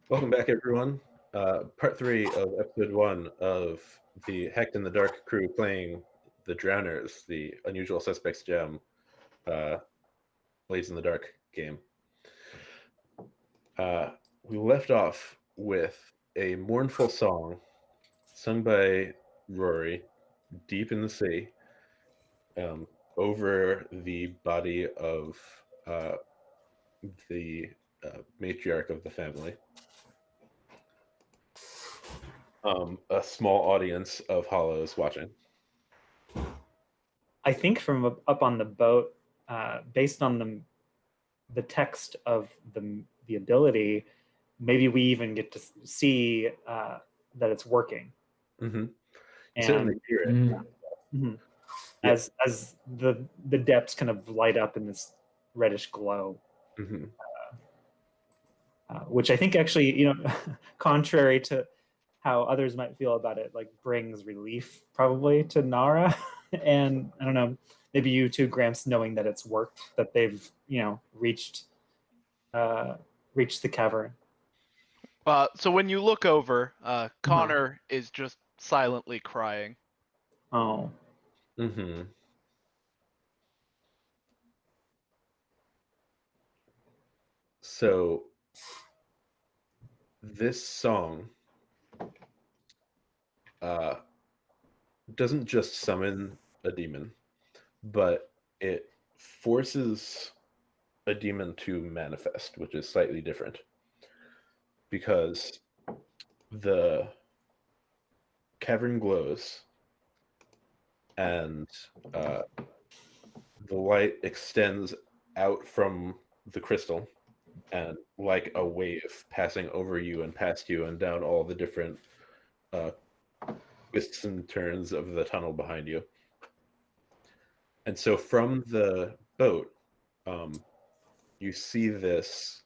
Welcome back, everyone. Part 3 of Episode 1 of the Hecht in the Dark crew playing the Drowners, the Unusual Suspects Gem, Blades in the Dark game. We left off with a mournful song sung by Rauiri, deep in the sea, over the body of the matriarch of the family. A small audience of hollows watching. I think from up on the boat, based on the text of the ability, maybe we even get to see that it's working. Mm-hmm. You And certainly hear it. As the depths kind of light up in this reddish glow, which I think actually, contrary to how others might feel about it, like brings relief probably to Nara. And I don't know, maybe you too, Gramps, knowing that it's worked, that they've reached the cavern. So when you look over, Conor is just silently crying. Oh. Mm-hmm. So this song doesn't just summon a demon, but it forces a demon to manifest, which is slightly different. Because the cavern glows and the light extends out from the crystal and like a wave passing over you and past you and down all the different twists and turns of the tunnel behind you. And so from the boat, you see this.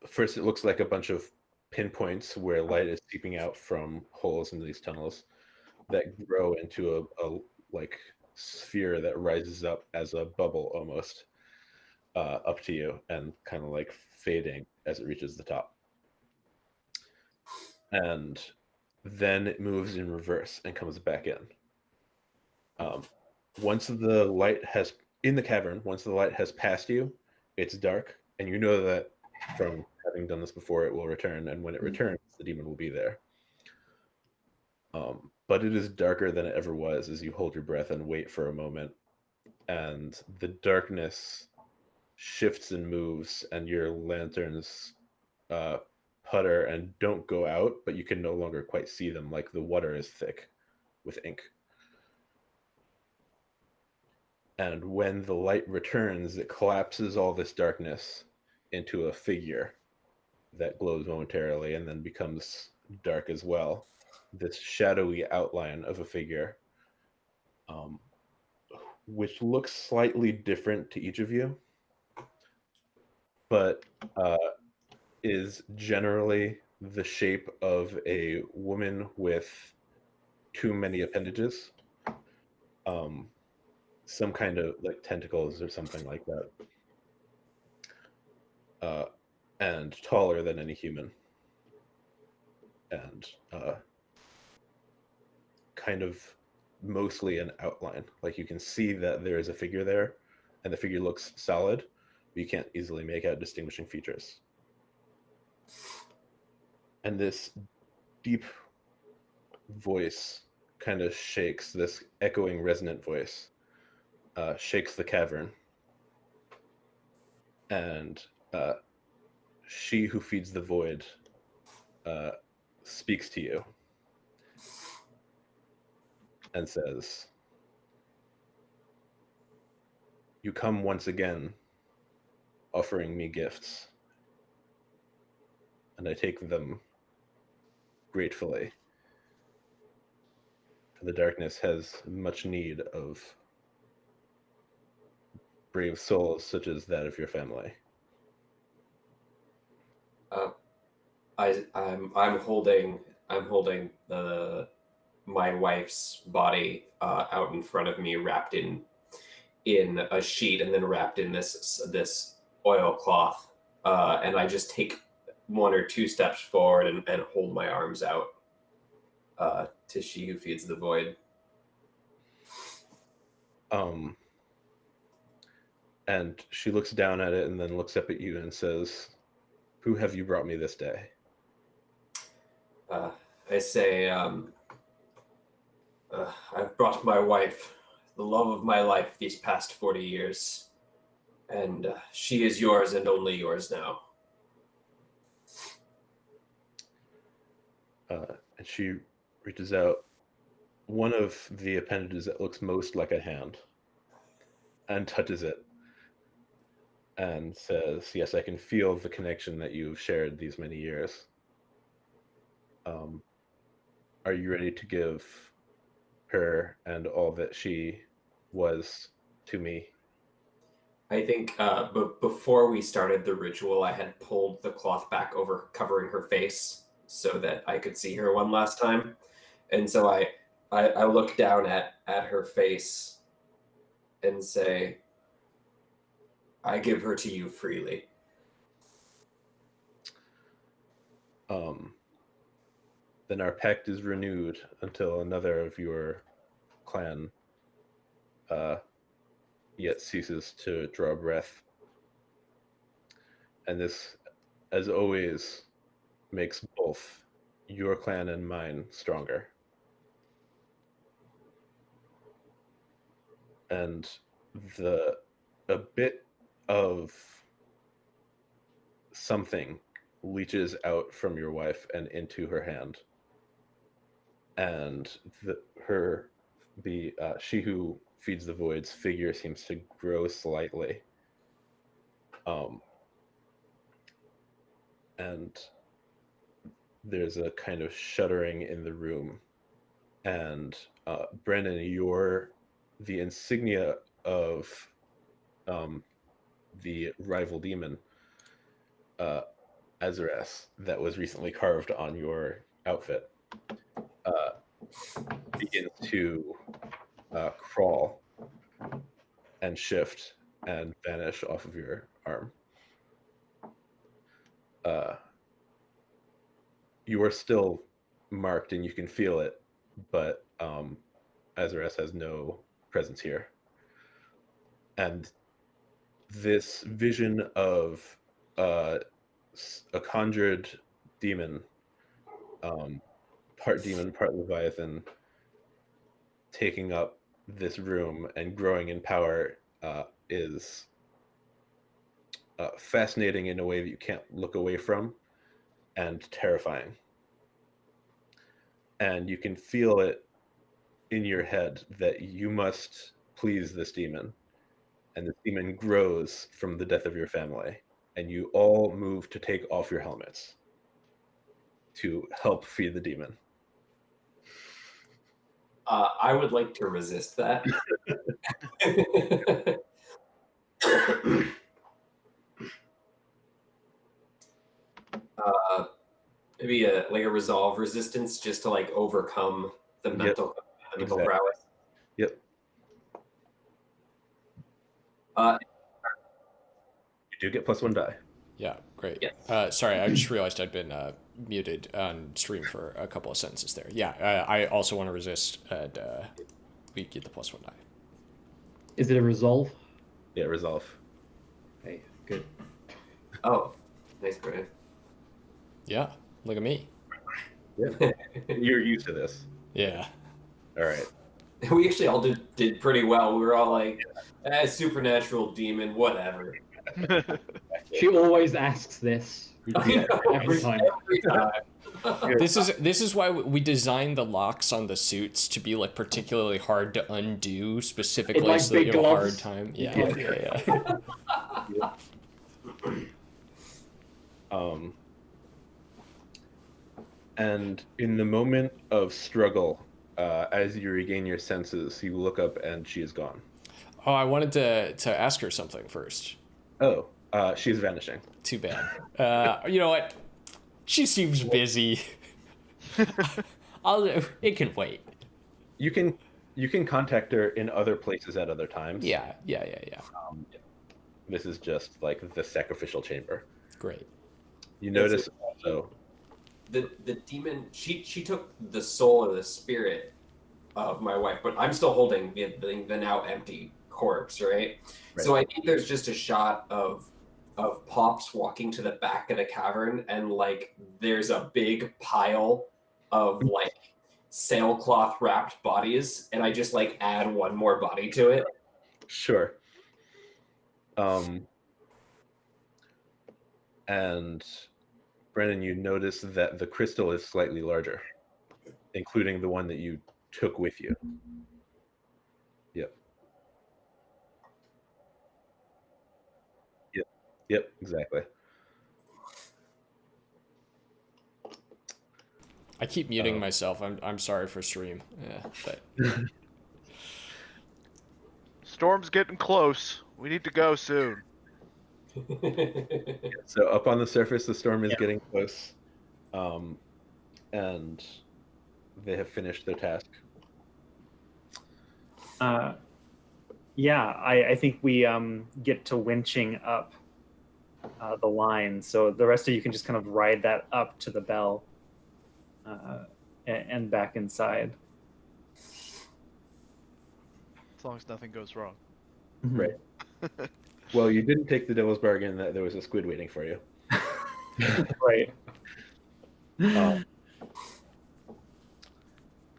First, it looks like a bunch of pinpoints where light is seeping out from holes in these tunnels that grow into a like sphere that rises up as a bubble almost up to you and kind of like fading as it reaches the top. And then it moves in reverse and comes back in. Once the light has in the cavern, once the light has passed you, it's dark, and you know that from having done this before, it will return, and when it returns, the demon will be there. But it is darker than it ever was as you hold your breath and wait for a moment, and the darkness shifts and moves, and your lanterns putter and don't go out, but you can no longer quite see them, like the water is thick with ink. And when the light returns, it collapses all this darkness into a figure that glows momentarily and then becomes dark as well. This shadowy outline of a figure, which looks slightly different to each of you, but is generally the shape of a woman with too many appendages. Some kind of like tentacles or something like that. And taller than any human. And kind of mostly an outline. Like you can see that there is a figure there, and the figure looks solid, but you can't easily make out distinguishing features. And this deep voice kind of shakes, this echoing, resonant voice shakes the cavern. And she who feeds the void speaks to you and says, "You come once again, offering me gifts, and I take them gratefully. For the darkness has much need of brave souls such as that of your family." I'm holding my wife's body out in front of me, wrapped in a sheet, and then wrapped in this oilcloth and I just take 1 or 2 steps forward and hold my arms out to she who feeds the void. And she looks down at it and then looks up at you and says, "Who have you brought me this day?" I say, I've brought my wife, the love of my life these past 40 years, and she is yours and only yours now. And she reaches out one of the appendages that looks most like a hand and touches it and says, "Yes, I can feel the connection that you've shared these many years. Are you ready to give her and all that she was to me?" I think before we started the ritual, I had pulled the cloth back over, covering her face so that I could see her one last time. And so I look down at her face and say, I give her to you freely. Then our pact is renewed until another of your clan yet ceases to draw breath. And this, as always, makes both your clan and mine stronger. And a bit of something leaches out from your wife and into her hand. And she who feeds the void's figure seems to grow slightly. And there's a kind of shuddering in the room. And Brennan, you're the insignia of the rival demon, Azaras, that was recently carved on your outfit, begins to crawl and shift and vanish off of your arm. You are still marked and you can feel it, but Azaras has no presence here. And this vision of a conjured demon, part demon, part Leviathan, taking up this room and growing in power is fascinating in a way that you can't look away from, and terrifying. And you can feel it in your head that you must please this demon. And the demon grows from the death of your family. And you all move to take off your helmets to help feed the demon. I would like to resist that. Maybe a resolve resistance just to like overcome the mental prowess. Yep. You do get +1 die. Yeah, great. Yes. Sorry, I just realized I'd been muted on stream for a couple of sentences there. Yeah, I also want to resist, and we get the +1 die. Is it a resolve? Yeah, resolve. Okay, good. Oh, nice, Brennan. Yeah, look at me. Yeah. You're used to this. Yeah. All right. We actually all did pretty well. We were all like, supernatural demon, whatever. She always asks this every time. Every time. This is why we designed the locks on the suits to be like particularly hard to undo, specifically like so that you big have a hard gloves. time. Yeah. And in the moment of struggle, as you regain your senses, you look up and she is gone. Oh, I wanted to ask her something first. Oh, she's vanishing. Too bad. You know what? She seems busy. It can wait. You can contact her in other places at other times. Yeah. This is just like the sacrificial chamber. Great. You notice also the demon. She took the soul or the spirit of my wife, but I'm still holding the now empty corpse, right? So I think there's just a shot of Pops walking to the back of the cavern, and like there's a big pile of like sailcloth wrapped bodies, and I just like add one more body to it. Sure. And Brennan, you notice that the crystal is slightly larger, including the one that you took with you. Yep. Yep, exactly. I keep muting myself. I'm sorry for stream. Yeah, but Storm's getting close. We need to go soon. So up on the surface, the storm is getting close, and they have finished their task. Yeah, I think we get to winching up the line, so the rest of you can just kind of ride that up to the bell and back inside. As long as nothing goes wrong. Right. Well, you didn't take the devil's bargain that there was a squid waiting for you. Right.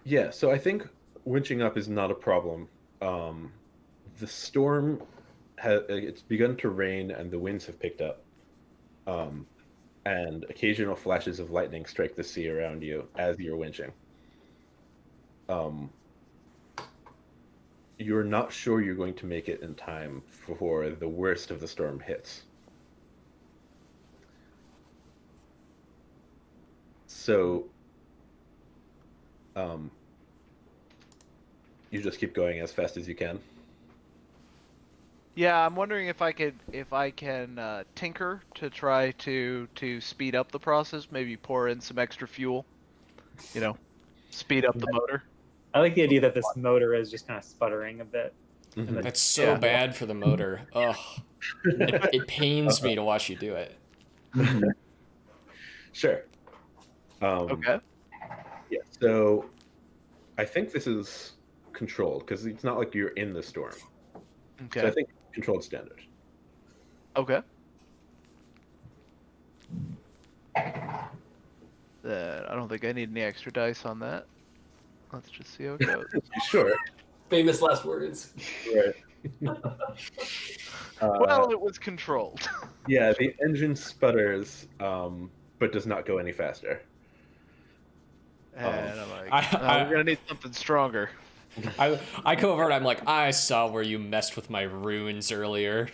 Yeah, so I think winching up is not a problem. The storm it's begun to rain and the winds have picked up. And occasional flashes of lightning strike the sea around you as you're winching. You're not sure you're going to make it in time for the worst of the storm hits. So, you just keep going as fast as you can. Yeah, I'm wondering if I can tinker to try to speed up the process. Maybe pour in some extra fuel. You know, speed up the motor. I like the idea that this motor is just kind of sputtering a bit. Mhm. that's so bad for the motor. Ugh. It pains me to watch you do it. Sure. Okay. Yeah, so I think this is controlled because it's not like you're in the storm. Okay. So I think controlled standard. Okay. I don't think I need any extra dice on that. Let's just see how it goes. Sure. Famous last words. Right. Well, it was controlled. Yeah, the engine sputters, but does not go any faster. And I'm like, we're gonna need something stronger. I go over and I'm like, I saw where you messed with my runes earlier.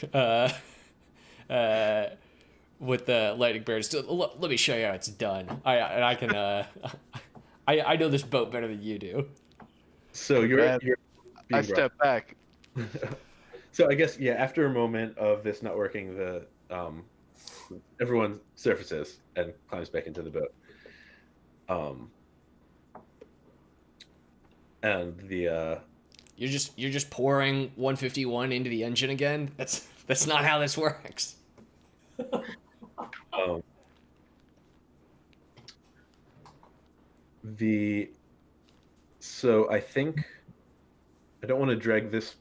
With the lightning bears. Let me show you how it's done. I can. I know this boat better than you do. So you're being I step back. So I guess after a moment of this not working, the everyone surfaces and climbs back into the boat. And the You're just pouring 151 into the engine again. That's not how this works. So I think I don't want to drag this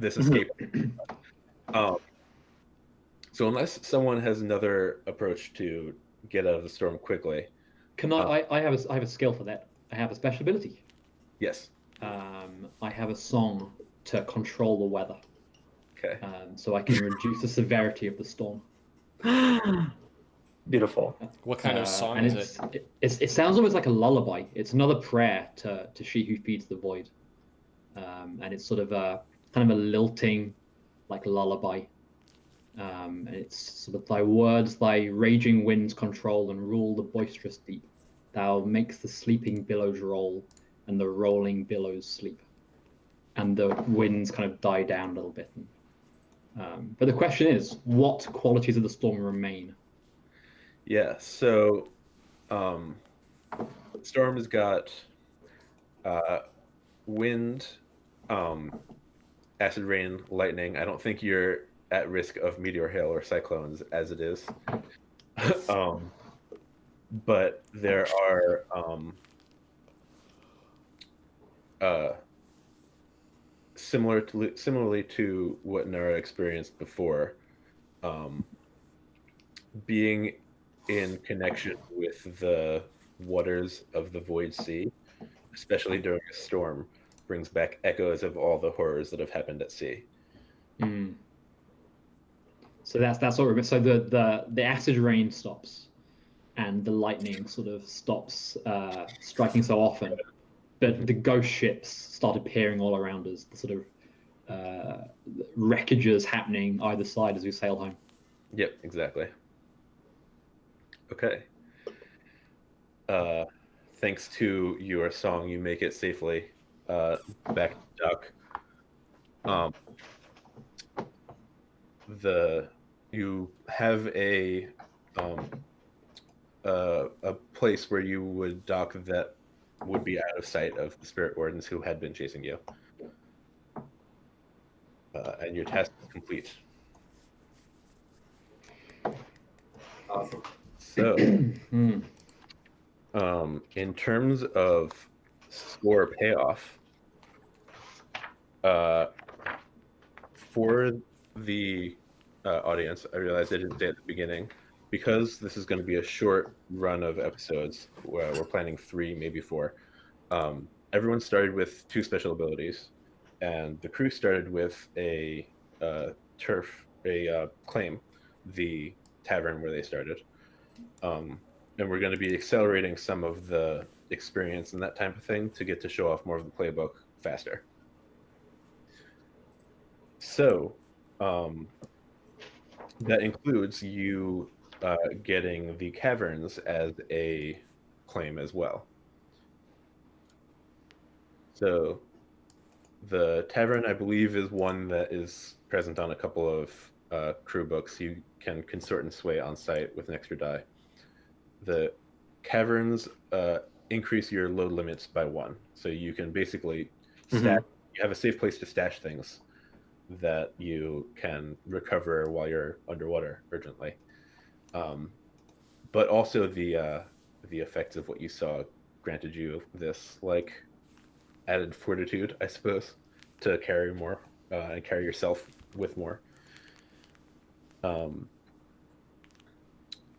escape. So unless someone has another approach to get out of the storm quickly, Can I have a skill for that. I have a special ability. yes. I have a song to control the weather, Okay. so I can reduce the severity of the storm. Beautiful. What kind of song and is it? It sounds almost like a lullaby. It's another prayer to she who feeds the void, and it's sort of a kind of a lilting, like lullaby. And it's sort of thy words, thy raging winds control and rule the boisterous deep. Thou makes the sleeping billows roll, and the rolling billows sleep. And the winds kind of die down a little bit. But the question is, what qualities of the storm remain? Yeah. So, storm has got wind, acid rain, lightning. I don't think you're at risk of meteor hail or cyclones as it is. But there are similarly to what Nara experienced before, being in connection with the waters of the Void Sea, especially during a storm, brings back echoes of all the horrors that have happened at sea. Mm. So that's what. So the acid rain stops, and the lightning sort of stops striking so often, but the ghost ships start appearing all around us. The sort of wreckages happening either side as we sail home. Yep, exactly. Okay. Thanks to your song, you make it safely back to dock. You have a place where you would dock that would be out of sight of the spirit wardens who had been chasing you, and your task is complete. Awesome. So, in terms of score payoff, for the audience, I realized I didn't say at the beginning, because this is going to be a short run of episodes, we're planning 3, maybe 4. Everyone started with 2 special abilities, and the crew started with a claim, the tavern where they started. And we're going to be accelerating some of the experience and that type of thing to get to show off more of the playbook faster. So that includes you getting the caverns as a claim as well. So the tavern, I believe, is one that is present on a couple of crew books. You can consort and sway on site with an extra die. The caverns increase your load limits by 1, so you can basically stash. You have a safe place to stash things that you can recover while you're underwater urgently. But also the effects of what you saw granted you this like added fortitude, I suppose, to carry more and carry yourself with more.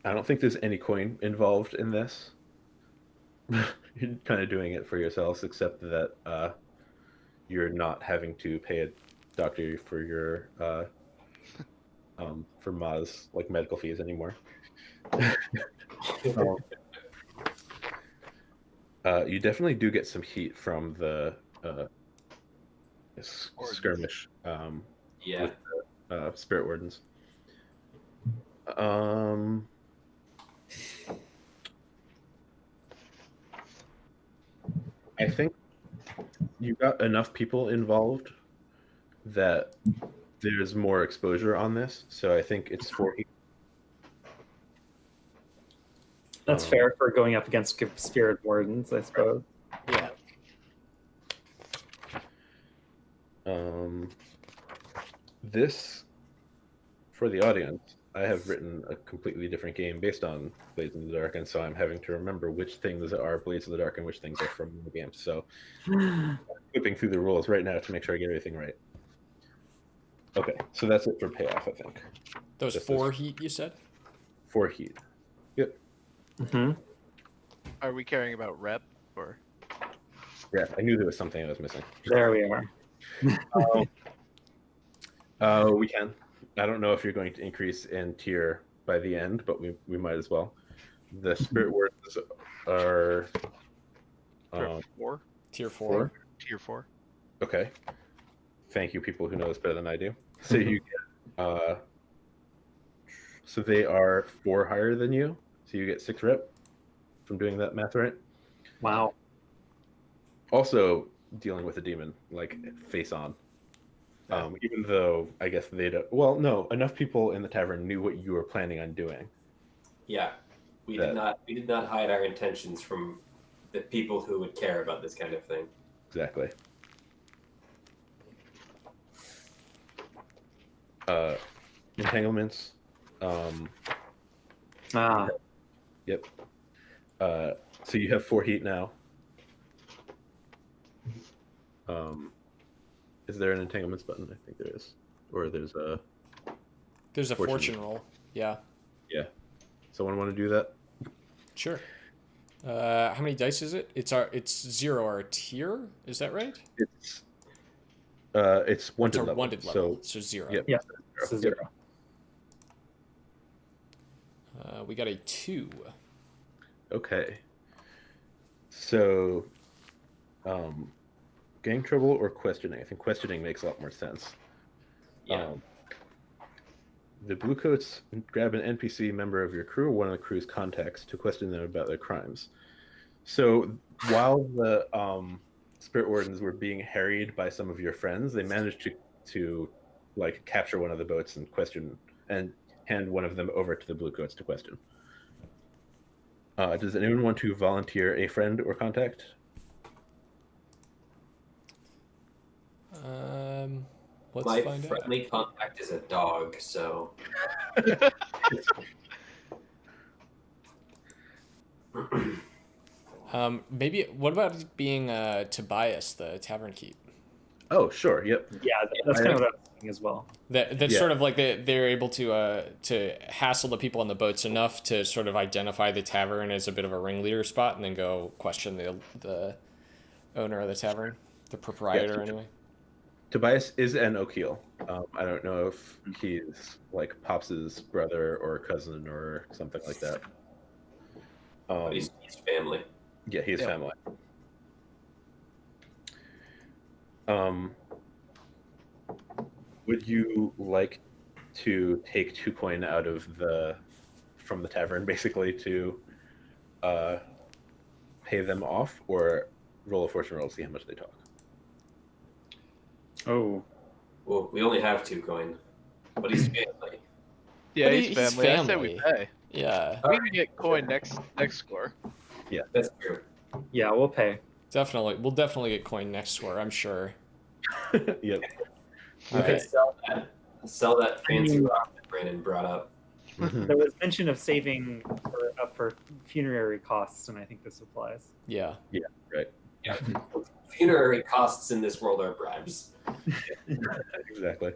I don't think there's any coin involved in this. You're kind of doing it for yourselves, except that you're not having to pay a doctor for your for Ma's like medical fees anymore. You definitely do get some heat from the skirmish with the spirit wardens. I think you got enough people involved that there's more exposure on this, so I think it's 4 heat. That's fair for going up against spirit wardens, I suppose. Yeah. This, for the audience, I have written a completely different game based on Blades in the Dark, and so I'm having to remember which things are Blades of the Dark and which things are from the game. So I'm flipping through the rules right now to make sure I get everything right. Okay, so that's it for payoff, I think. Those 4 heat, you said? 4 heat. Yep. Are we caring about rep or? Yeah, I knew there was something I was missing. There we are. We can. I don't know if you're going to increase in tier by the end, but we might as well. The spirit wardens are Tier 4. Tier 4. Tier 4. Okay. Thank you, people who know this better than I do. So you get so they are 4 higher than you. So you get 6 rep from doing that math right. Wow. Also dealing with a demon, like face on. Even though I guess they don't. Well, no, enough people in the tavern knew what you were planning on doing. Yeah, we did not hide our intentions from the people who would care about this kind of thing. Exactly. entanglements. Ah, Yep. So you have 4 heat now. Is there an entanglements button? I think there is. Or there's a fortune roll. Yeah. Yeah. Someone want to do that? Sure. How many dice is it? It's 0 our tier. Is that right? It's It's our wanted level. wanted level. So 0. Yep. yeah. It's a 0. We got a 2. Okay. So, gang trouble or questioning? I think questioning makes a lot more sense. Yeah. The Bluecoats grab an NPC member of your crew or one of the crew's contacts to question them about their crimes. So while the Spirit Wardens were being harried by some of your friends, they managed to like capture one of the boats and question and hand one of them over to the Bluecoats to question. Does anyone want to volunteer a friend or contact? Let's My find friendly contact is a dog, so. Maybe. What about being Tobias, the tavern keep? Oh, sure. Yep. Yeah, that's kind of what I was thinking as well. That's Yeah. sort of like they're able to hassle the people on the boats enough to sort of identify the tavern as a bit of a ringleader spot, and then go question the owner of the tavern, the proprietor, anyway. Tobias is an O'Keel. I don't know if he's like Pops's brother or cousin or something like that. But he's family. Yeah, he's Yep. family. Would you like to take 2 coin out of from the tavern, basically, to pay them off, or roll a fortune roll to see how much they talk? Oh, Well, we only have 2 coin, but he's family. Yeah, But he's family. I say we pay. Yeah, We can get coin next score. That's true. yeah, we'll pay. definitely. We'll definitely get coin next score, I'm sure. Yep. We All could right. sell that fancy rock that Brennan brought up. There was mention of saving for funerary costs, and I think this applies. Yeah. Right. Yeah. Funerary costs in this world are bribes. Exactly.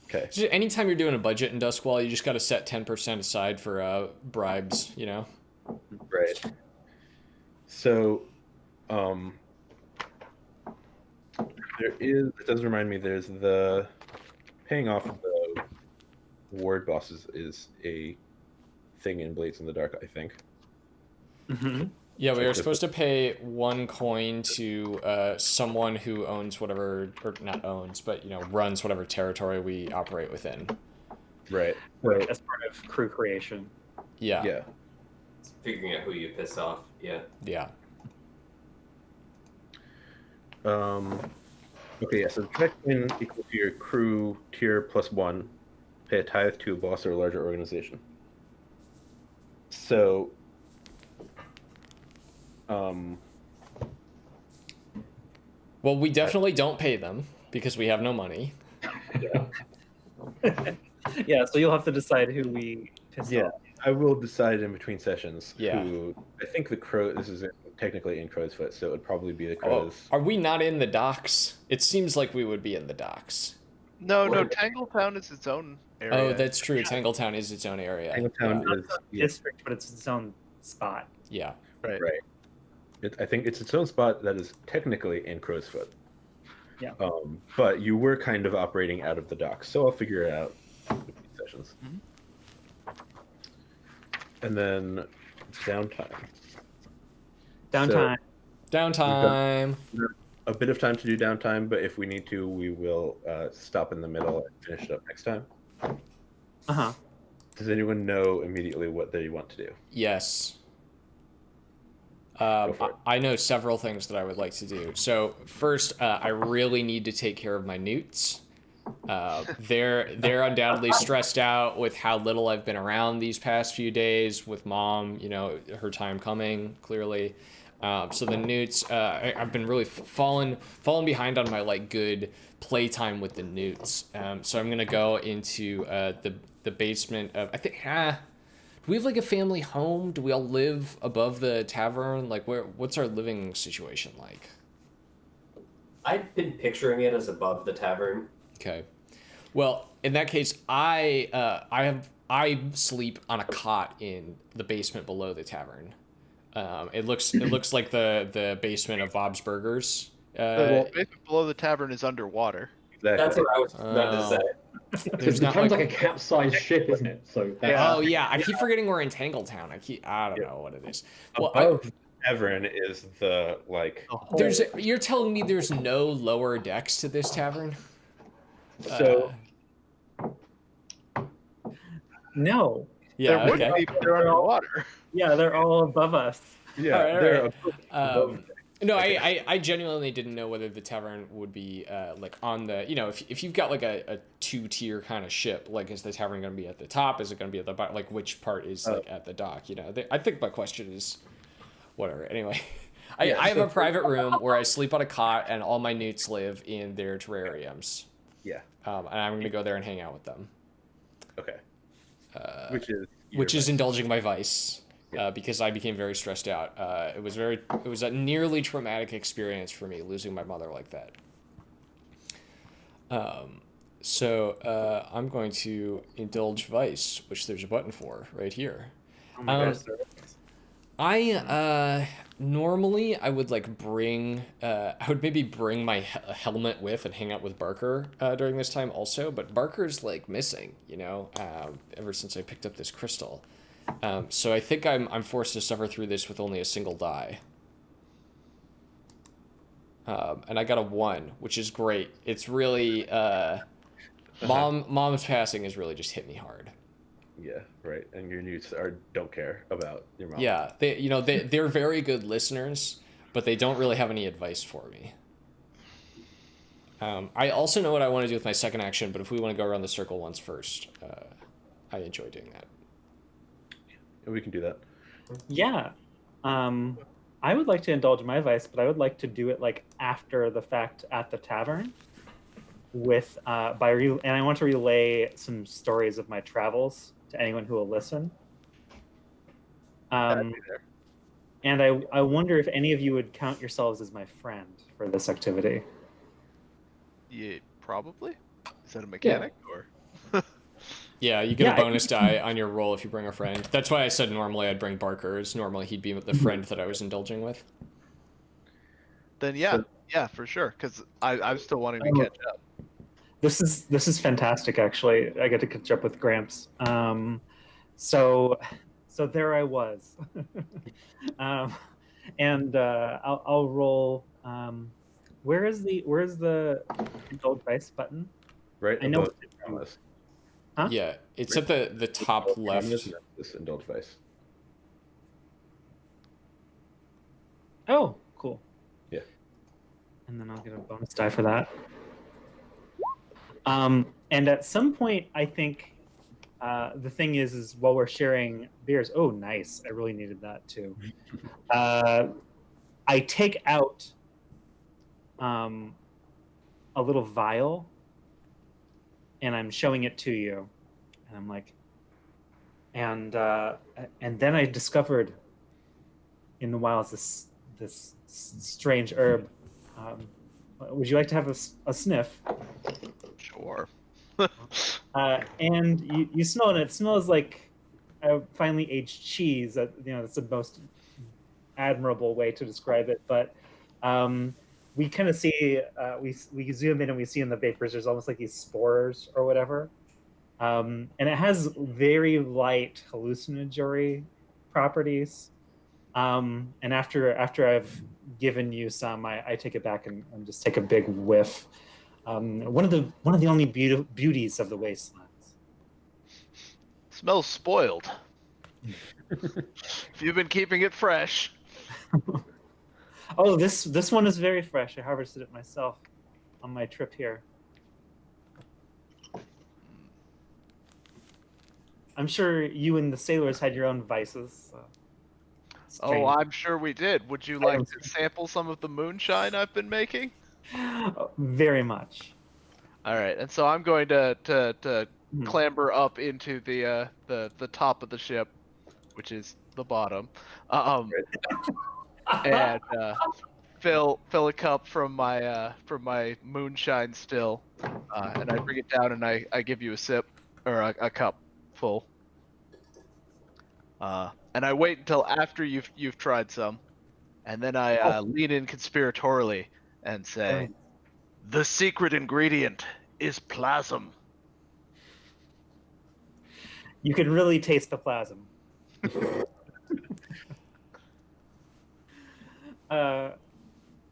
Okay. Just anytime you're doing a budget in Duskwall, you just got to set 10% aside for bribes. You know. Right. So, it does remind me, there's the paying off the ward bosses is a thing in Blades in the Dark, I think. Mm-hmm. Yeah, we Check were this supposed to pay 1 coin to someone who owns whatever, or not owns, but runs whatever territory we operate within. Right. Right, as part of crew creation. Yeah. Yeah. It's figuring out who you piss off. Yeah. Yeah. Okay, yeah, so the check in equal to your crew tier plus 1. Pay a tithe to a boss or a larger organization. So, Well, we definitely don't pay them because we have no money. Yeah, so you'll have to decide who we piss yeah, off. I will decide in between sessions Yeah. who. I think the crow. This is technically in Crow's Foot, so it would probably be the Oh, crows. are we not in the docks? It seems like we would be in the docks. No, What? Tangletown is its own area. Oh, that's true. Tangletown is its own area. Tangletown Not is a district, but it's its own spot. Yeah. right. I think it's its own spot that is technically in Crow's Foot. Yeah. But you were kind of operating out of the docks, so I'll figure it out in between sessions. And then downtime. Downtime. Downtime. A bit of time to do downtime, but if we need to, we will stop in the middle and finish it up next time. Uh-huh. Does anyone know immediately what they want to do? Yes. Go for it. I know several things that I would like to do. So first, I really need to take care of my newts. They're undoubtedly stressed out with how little I've been around these past few days with mom. Her time coming clearly. So the newts, I've been really fallen behind on my like good playtime with the newts. So I'm gonna go into the basement of, I think. Do we have like a family home? Do we all live above the tavern? Like, what's our living situation like? I've been picturing it as above the tavern. Okay. Well, in that case, I sleep on a cot in the basement below the tavern. It looks like the basement of Bob's Burgers. The basement below the tavern is underwater. Exactly. That's what I was about to say. There's The not tavern's like, like a capsized ship, isn't it? So that's, Yeah. oh yeah, I keep forgetting we're in Tangletown. I don't know what it is. Well, Above the tavern is the like. The whole- you're telling me there's no lower decks to this tavern? So No. Yeah. there would Okay. be, but they're underwater. Yeah, they're all above us. yeah, All right, they're all above Um, no, I genuinely didn't know whether the tavern would be like on the, if you've got like a 2-tier kind of ship, like is the tavern going to be at the top? Is it going to be at the bottom? Like which part is like at the dock? I think my question is whatever. Anyway, I have a private room where I sleep on a cot and all my newts live in their terrariums. Yeah. And I'm going to go there and hang out with them. Okay. Which Which is indulging my vice. Because I became very stressed out. It was a nearly traumatic experience for me losing my mother like that. So I'm going to indulge vice, which there's a button for right here. Oh my gosh. I normally I would like I would maybe bring my helmet with and hang out with Barker during this time also, but Barker's like missing, ever since I picked up this crystal. So I think I'm forced to suffer through this with only a single die. And I got a 1, which is great. It's really mom's passing has really just hit me hard. Yeah, right. And your newts don't care about your mom. Yeah, they're very good listeners, but they don't really have any advice for me. I also know what I want to do with my second action, but if we want to go around the circle once first, I enjoy doing that. We can do that. Yeah. I would like to indulge my vice, but I would like to do it like after the fact at the tavern with and I want to relay some stories of my travels to anyone who will listen. And I wonder if any of you would count yourselves as my friend for this activity. Yeah, probably. Is that a mechanic or? Yeah, you get a bonus die on your roll if you bring a friend. That's why I said normally I'd bring Barker, as normally he'd be the friend that I was indulging with. Then yeah, for sure. Because I'm still wanting to catch up. This is fantastic. Actually, I get to catch up with Gramps. So there I was, and I'll roll. Where is the indulge dice button? Right. I know. Huh? Yeah, it's at the top left. This indulge vice. Oh, cool. Yeah. And then I'll get a bonus die for that. And at some point, I think the thing is while we're sharing beers. Oh, nice! I really needed that too. I take out a little vial. And I'm showing it to you, and I'm like, and then I discovered in the wilds this strange herb. Would you like to have a sniff? Sure. And you smell it. And it smells like a finely aged cheese. That's the most admirable way to describe it. But we kind of see, we zoom in and we see in the vapors, there's almost like these spores or whatever. And it has very light hallucinatory properties. And after I've given you some, I take it back and just take a big whiff. One of the only beauties of the wastelands. Smells spoiled. If you've been keeping it fresh. Oh, this one is very fresh. I harvested it myself on my trip here. I'm sure you and the sailors had your own vices. Oh, I'm sure we did. Would you like am- to sample some of the moonshine I've been making? Very much. All right, and so I'm going to Mhm. clamber up into the top of the ship, which is the bottom, and fill a cup from my moonshine still, and I bring it down and I give you a sip or a cup full, and I wait until after you've tried some, and then I lean in conspiratorially and say, the secret ingredient is plasm. You can really taste the plasm.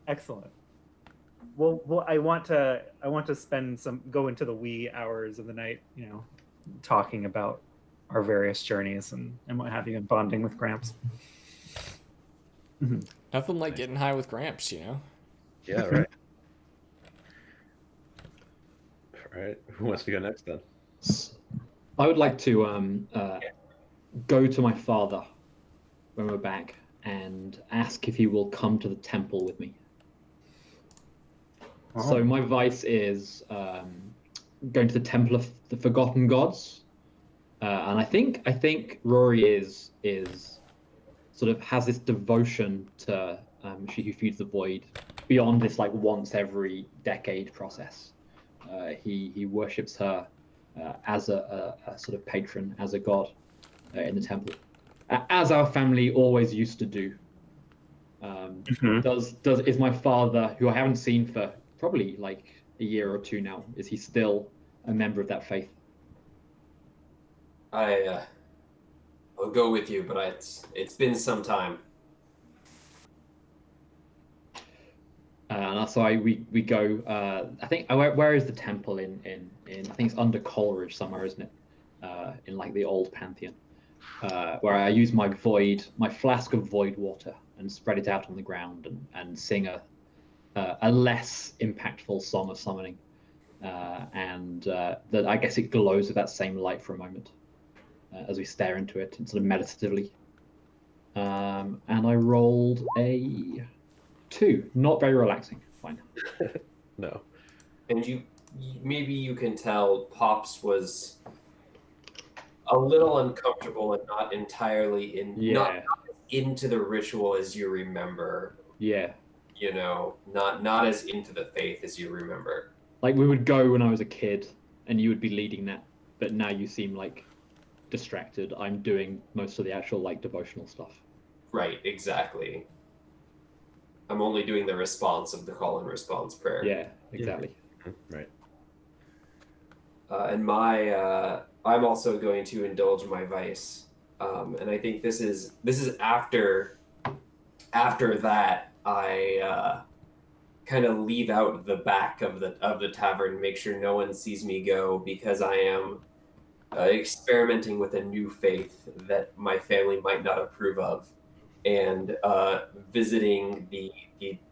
Excellent. Well, I want to go into the wee hours of the night, talking about our various journeys and what have you, and bonding with Gramps. Nothing like getting high with Gramps, Yeah, right. All right. Who wants to go next then? I would like to go to my father when we're back and ask if he will come to the temple with me. Oh. So my vice is going to the Temple of the Forgotten Gods, and I think Rauiri is sort of has this devotion to She Who Feeds the Void beyond this like once every decade process. He worships her as a sort of patron, as a god in the temple, as our family always used to do. Is my father, who I haven't seen for probably like a year or two now, is he still a member of that faith? I'll go with you, but it's been some time. And so we go. I think where is the temple in I think it's under Coleridge somewhere, isn't it? In like the old pantheon, where I use my flask of void water and spread it out on the ground and sing a less impactful song of summoning, and that I guess it glows with that same light for a moment as we stare into it and sort of meditatively. And I rolled a 2, not very relaxing. Fine. No. And maybe you can tell Pops was a little uncomfortable and not entirely not into the ritual as you remember. Yeah. Not as into the faith as you remember. Like we would go when I was a kid and you would be leading that, but now you seem like distracted. I'm doing most of the actual like devotional stuff. Right, exactly. I'm only doing the response of the call and response prayer. Yeah, exactly. Right. And I'm also going to indulge my vice, and I think this is after that I kind of leave out the back of the tavern, make sure no one sees me go, because I am experimenting with a new faith that my family might not approve of, and visiting the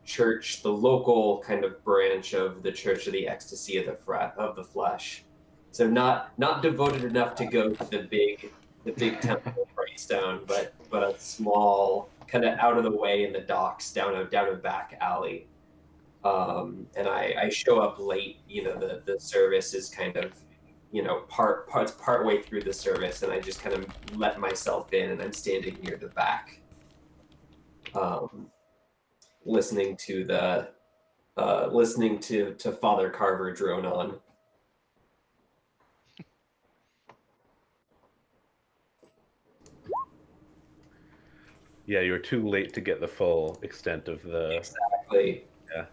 church, the local kind of branch of the Church of the Ecstasy of the Flesh. So not devoted enough to go to the big temple of Brightstone, but a small kind of out of the way in the docks down a back alley. And I show up late. The service is kind of part way through the service, and I just kind of let myself in, and I'm standing near the back, listening to Father Carver drone on. Yeah, you were too late to get the full extent of the. Exactly. Yeah.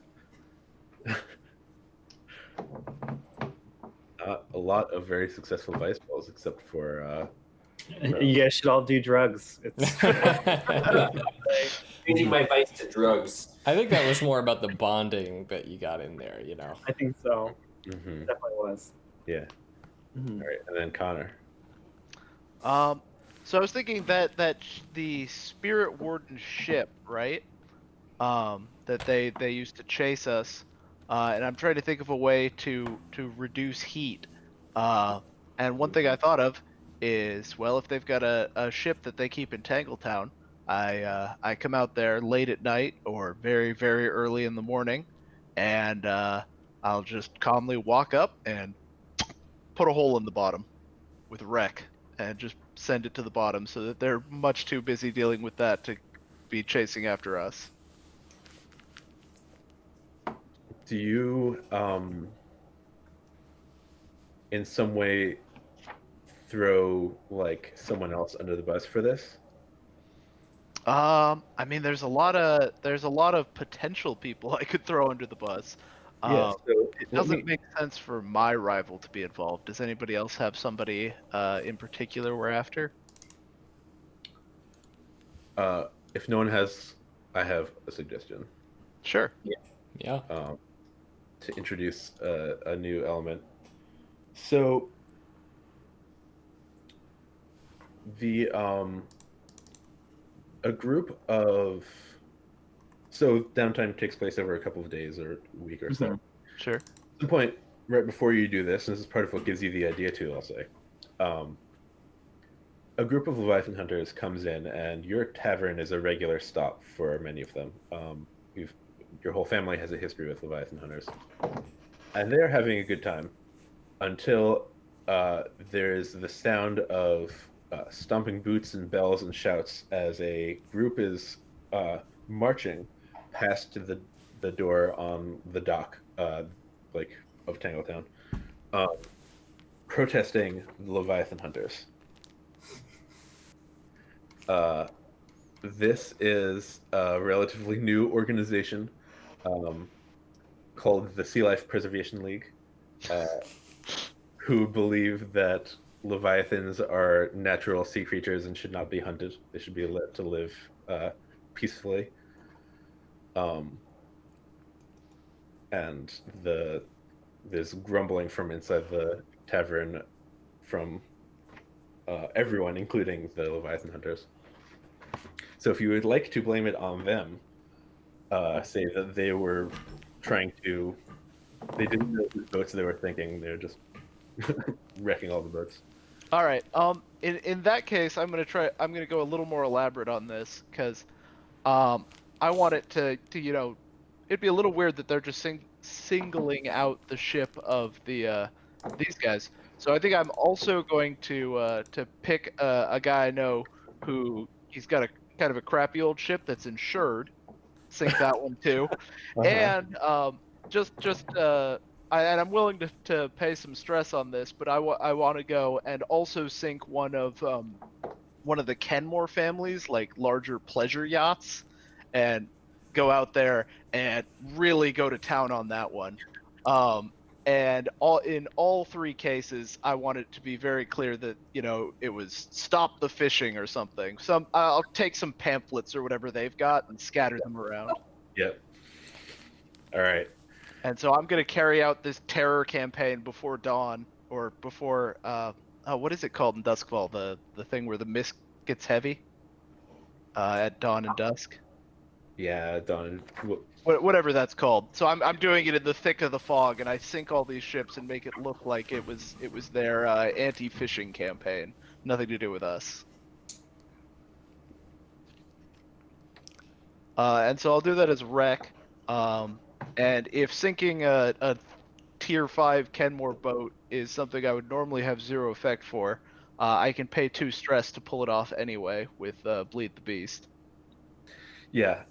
A lot of very successful vice balls, except for. You guys should all do drugs. It's Changing my vice to drugs. I think that was more about the bonding that you got in there, I think so. Mm-hmm. Definitely was. Yeah. Mhm. All right, and then Connor. So I was thinking that the Spirit Warden ship, right? That they used to chase us, and I'm trying to think of a way to reduce heat. And one thing I thought of is, well, if they've got a ship that they keep in Tangletown, I come out there late at night or very, very early in the morning, and I'll just calmly walk up and put a hole in the bottom with a wreck and just send it to the bottom so that they're much too busy dealing with that to be chasing after us. Do you, in some way, throw like someone else under the bus for this? I mean, there's a lot of potential people I could throw under the bus. Yeah. So It let doesn't me. make sense for my rival to be involved. Does anybody else have somebody in particular we're after? If no one has, I have a suggestion. Sure. Yeah. To introduce a new element. So the a group of downtime takes place over a couple of days or a week or so. Sure. At some point right before you do this, and this is part of what gives you the idea too, I'll say. A group of Leviathan hunters comes in, and your tavern is a regular stop for many of them. Your whole family has a history with Leviathan hunters, and they're having a good time until there's the sound of stomping boots and bells and shouts as a group is marching past the door on the dock, like of Tangletown, protesting the Leviathan hunters. This is a relatively new organization called the Sea Life Preservation League, who believe that leviathans are natural sea creatures and should not be hunted. They should be let to live peacefully. And there's grumbling from inside the tavern from everyone, including the Leviathan hunters. So if you would like to blame it on them, say that they were they didn't know whose boats they were thinking, they're just wrecking all the boats. All right. In that case, I'm gonna go a little more elaborate on this because, I want it to it'd be a little weird that they're just singling out the ship of these guys. So I think I'm also going to pick a guy I know who he's got a kind of a crappy old ship that's insured. Sink that one too, and and I'm willing to pay some stress on this, but I want to go and also sink one of the Kenmore families, like larger pleasure yachts, and go out there and really go to town on that one. And in all three cases, I want it to be very clear that it was stop the fishing or something. I'll take some pamphlets or whatever they've got and scatter them around. Yep. All right. And so I'm gonna carry out this terror campaign before dawn, or before what is it called in Duskfall? The thing where the mist gets heavy at dawn and dusk. Yeah, Don. Whatever that's called. So I'm doing it in the thick of the fog, and I sink all these ships and make it look like it was their anti-fishing campaign. Nothing to do with us. And so I'll do that as wreck. And if sinking a tier 5 Kenmore boat is something I would normally have 0 effect for, I can pay 2 stress to pull it off anyway with Bleed the Beast. Yeah.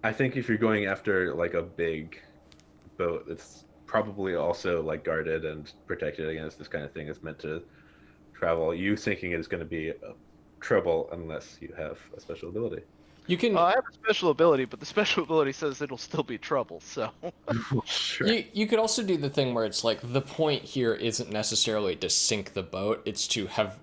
I think if you're going after like a big boat that's probably also like guarded and protected against this kind of thing, is meant to travel, you sinking it is going to be trouble unless you have a special ability. You can. I have a special ability, but the special ability says it'll still be trouble. So. Sure. You could also do the thing where it's like the point here isn't necessarily to sink the boat; it's to have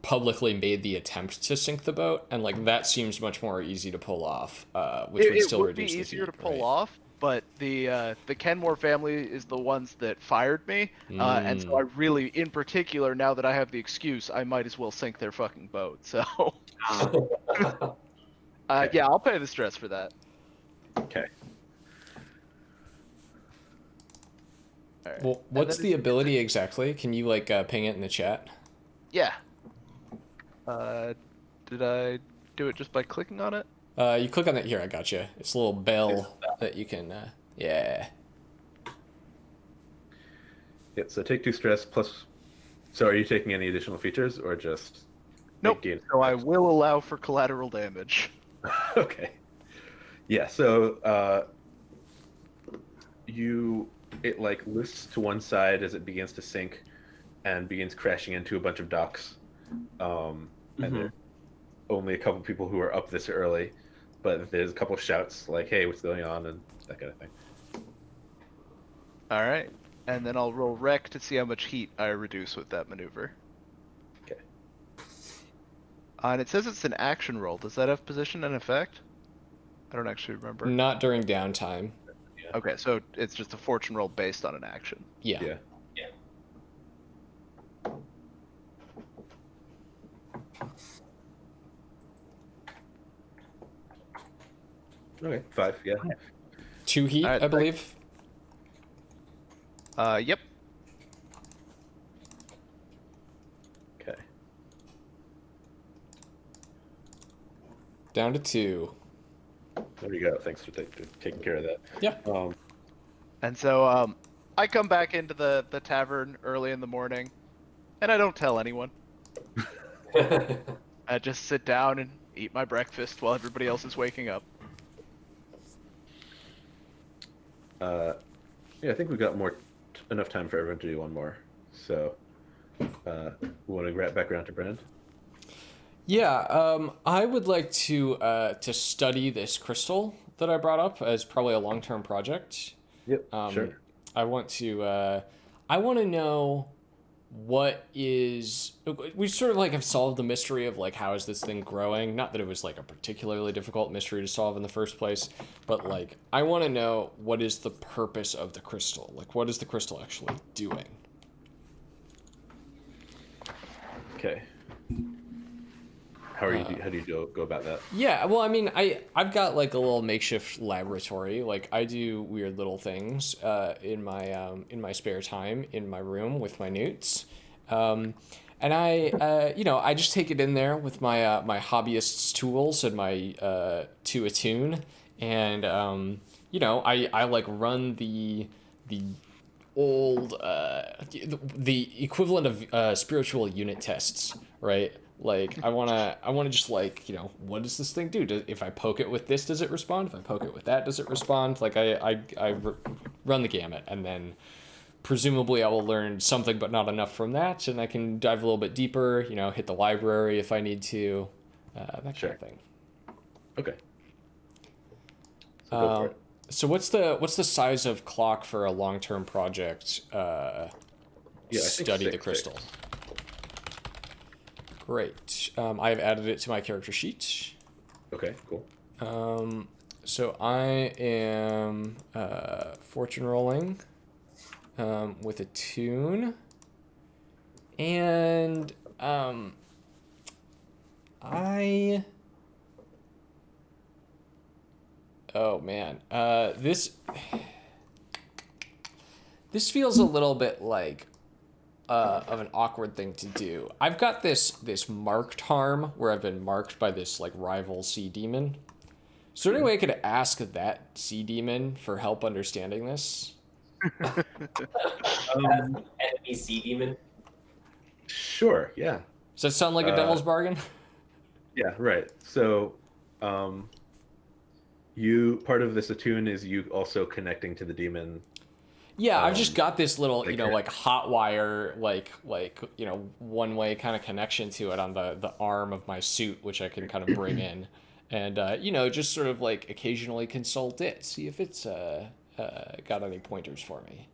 publicly made the attempt to sink the boat, and like that seems much more easy to pull off, which would still reduce the heat. It would be easier to pull off, but the Kenmore family is the ones that fired me, and so I really, in particular, now that I have the excuse, I might as well sink their fucking boat. So. Okay. Yeah, I'll pay the stress for that. Okay. All right. Well, what's the ability exactly? Can you like ping it in the chat? Yeah. Did I do it just by clicking on it? You click on that here. I got you. It's a little bell that you can. Yeah. Yeah, so take 2 stress plus. So are you taking any additional features or just? Nope. gain So I effects? will allow for collateral damage. Okay. Yeah. So it like lifts to one side as it begins to sink, and begins crashing into a bunch of docks. And there are only a couple people who are up this early, but there's a couple shouts like, "Hey, what's going on?" and that kind of thing. All right. And then I'll roll rec to see how much heat I reduce with that maneuver. Okay. And it says it's an action roll. Does that have position and effect? I don't actually remember. Not during downtime. Okay, so it's just a fortune roll based on an action. Yeah. Yeah. Okay. 5. Yeah. 2 heat, Alright, I believe. Yep. Okay. Down to 2. There you go. Thanks for taking care of that. Yeah. And so I come back into the tavern early in the morning, and I don't tell anyone. I just sit down and eat my breakfast while everybody else is waking up. Yeah, I think we've got enough time for everyone to do one more. So, we want to wrap back around to Brennan. Yeah, I would like to study this crystal that I brought up as probably a long-term project. Yep. Sure. I want to know what is. We sort of like have solved the mystery of like how is this thing growing. Not that it was like a particularly difficult mystery to solve in the first place, but like I want to know what is the purpose of the crystal. Like what is the crystal actually doing? Okay. How do you go about that? Yeah, well, I mean, I've got like a little makeshift laboratory. Like I do weird little things in my spare time in my room with my newts, and I just take it in there with my my hobbyist's tools and my to attune, and I like run the old the equivalent of spiritual unit tests, right? Like I wanna just like what does this thing do? If I poke it with this, does it respond? If I poke it with that, does it respond? Like I run the gamut, and then presumably I will learn something, but not enough from that, and I can dive a little bit deeper. Hit the library if I need to, that kind of thing. Okay. So go for it. So what's the size of clock for a long-term project? I think Study the 6. crystal. Great. I've added it to my character sheet. Okay, cool. So I am fortune rolling with a tune, and oh man, this feels a little bit like of an awkward thing to do. I've got this marked harm where I've been marked by this like rival sea demon. Is there any way I could ask that sea demon for help understanding this? Enemy sea demon. Sure. Yeah. Does that sound like a devil's bargain? Yeah. Right. So, part of this attune is you also connecting to the demon. Yeah, I've just got this little, like like hot wire, like one way kind of connection to it on the arm of my suit, which I can kind of bring in, and just sort of like occasionally consult it, see if it's got any pointers for me.